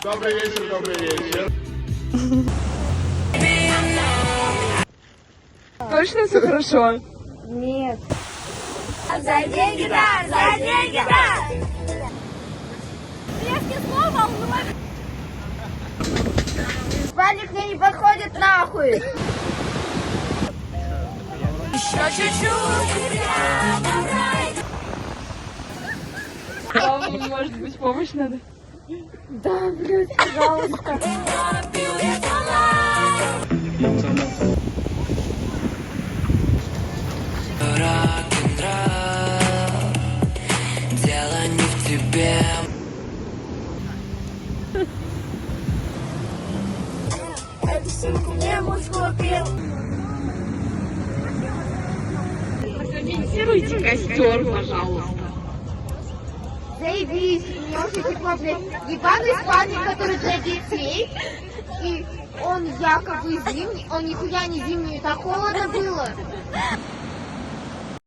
Добрый вечер, добрый вечер. Точно все хорошо? Нет. За деньги, да! За деньги, да! Резкие слова улыбайся. Спальник мне не подходит нахуй. Еще чуть-чуть. Вам, может быть, помощь надо? Да, блядь, пожалуйста. Дело не в тебе. Эту сумку мне муж купил. Фиксируйте костер, пожалуйста. Заебись, мне уже тепло, блядь. Ебаный спальник, который для детей. И он якобы зимний, он нихуя не зимний, так холодно было.